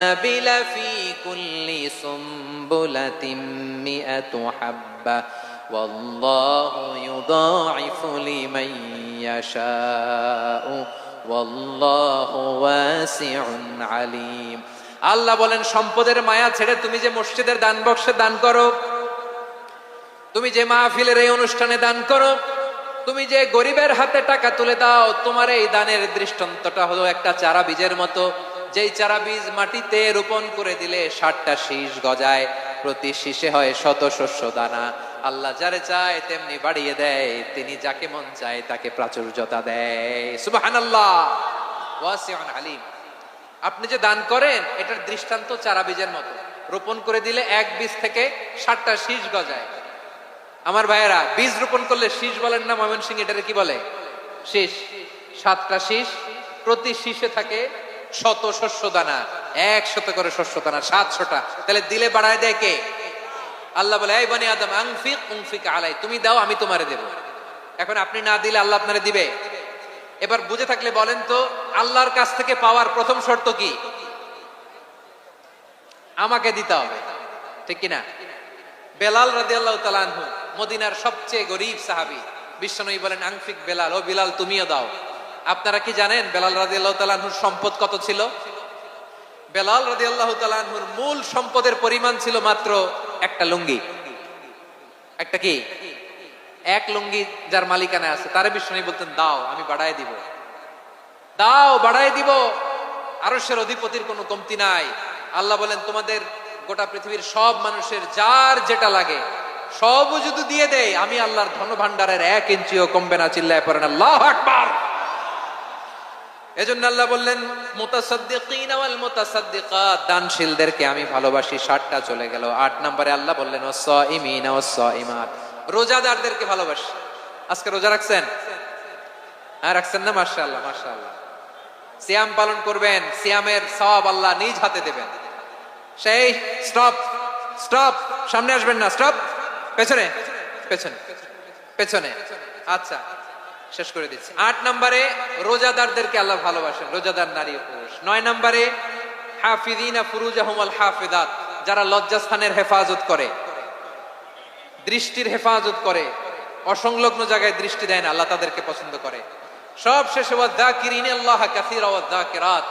نبل في كل سنبلة 100 حبة والله يضاعف لمن يشاء والله واسع عليم। আল্লাহ বলেন, সম্পদের মায়া ছেড়ে তুমি যে মসজিদের দান বক্সে দান করো, তুমি যে মাহফিলের এই অনুষ্ঠানে দান করো, তুমি যে গরিবের হাতে টাকা তুলে দাও, তোমার এই দানের দৃষ্টান্তটা হলো একটা চারা বীজের মতো। যেই চারা বীজ মাটিতে রোপণ করে দিলে 60টা শীষ গজায়, প্রতি শীষে হয় শত শস্য দানা। আল্লাহ যারে চায় তেমনি বাড়িয়ে দেয়, তিনি যাকে মন চায় তাকে প্রাচুর্যতা দেয়। সুবহানাল্লাহ, ওয়াসিউন আলিম। আপনি যে দান করেন এটার দৃষ্টান্ত চারা বীজের মতো, রোপণ করে দিলে এক বীজ থেকে 60টা শীষ গজায়। আমার ভাইয়েরা, বীজ রোপণ করলে শীষ বলেন না ময়মনসিংহ, এটারে কি বলে? শীষ। 7টা শীষ, প্রতি শীষে থাকে শত শস্য দানা, 100 করে শস্য দানা, 700টা। তাহলে দিলে বাড়ায় দেয় কে? আল্লাহ বলে, এই বনি আদম আনফিক উনফিক আলাই, তুমি দাও আমি তোমারে দেব। এখন আপনি না দিলে আল্লাহ আপনারে দিবে? এবার বুঝে থাকলে বলেন তো, আল্লাহর কাছ থেকে পাওয়ার প্রথম শর্ত কি? আমাকে দিতে হবে, ঠিক কিনা? বেলাল রাদিয়াল্লাহু তাআলা আনহু, মদিনার সবচেয়ে গরীব সাহাবী, বিশ্বনবী বলেন, আনফিক বেলাল, ও বিলাল তুমিও দাও। আপনারা কি জানেন বেলাল রাদিয়াল্লাহু তাআলা আনহুর সম্পদ কত ছিল? বেলাল রাদিয়াল্লাহু তাআলা আনহুর মূল সম্পদের পরিমাণ ছিল মাত্র একটা লুঙ্গি। একটা কি? এক লুঙ্গি যার মালিকানা আছে, তারে বিশ্বনবী বলতেন, দাও আমি বাড়ায় দিব, দাও বাড়ায় দিব। আরশের অধিপতির কোনো কমতি নাই। আল্লাহ বলেন, তোমাদের গোটা পৃথিবীর সব মানুষের যার যেটা লাগে সবও যদি দিয়ে দেয়, আমি আল্লাহর ধন ভান্ডারের 1 ইঞ্চিও কমবে না। চিল্লায় পড়েন আল্লাহু আকবার। এজন্য আল্লাহ বললেন, মুতাসাদ্দিকিন ওয়াল মুতাসাদ্দিকাত, দানশীলদেরকে আমি ভালোবাসি। 60টা চলে গেল। 8 নম্বরে আল্লাহ বললেন, ওয়াস-সাইমিন ওয়াস-সাইমাত, রোজাদারদেরকে ভালোবাসি। আজকে রোজা রাখছেন? হ্যাঁ, রাখছেন না? মাশাআল্লাহ মাশাআল্লাহ। সিয়াম পালন করবেন, সিয়ামের সওয়াব আল্লাহ নিজ হাতে দেবেন। সেই স্টপ স্টপ, সামনে আসবেন না, স্টপ, পেছনে পেছনে পেছনে। আচ্ছা, শেষ করে দিচ্ছি। 8 নম্বরে রোজাদারদেরকে আল্লাহ ভালোবাসেন, রোজাদার নারী ও পুরুষ। 9 নম্বরে হাফিজিনা ফুরুজাহুম ওয়াল হাফিজাত, যারা লজ্জাস্থানের হেফাজত করে, দৃষ্টির হেফাজত করে, অসংলগ্ন জায়গায় দৃষ্টি দেয় না, আল্লাহ তাদেরকে পছন্দ করে। সব শেষে ওয়াযাকিরিনাল্লাহ কাসীরা ওয়াযাকিরাত,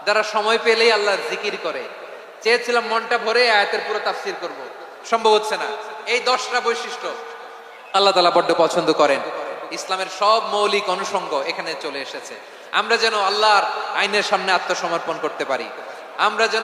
যারা সময় পেলেই আল্লাহর জিকির করে। চেয়েছিলাম মনটা ভরে আয়াতের পুরো তাফসীর করব, সম্ভব হচ্ছে না। এই 10টা বৈশিষ্ট্য আল্লাহ তাআলা বড্ড পছন্দ করেন। ইসলামের সব মৌলিক অনুষঙ্গ এখানে চলে এসেছে। আমরা যেন আল্লাহর আইনের সামনে আত্মসমর্পণ করতে পারি, আমরা যেন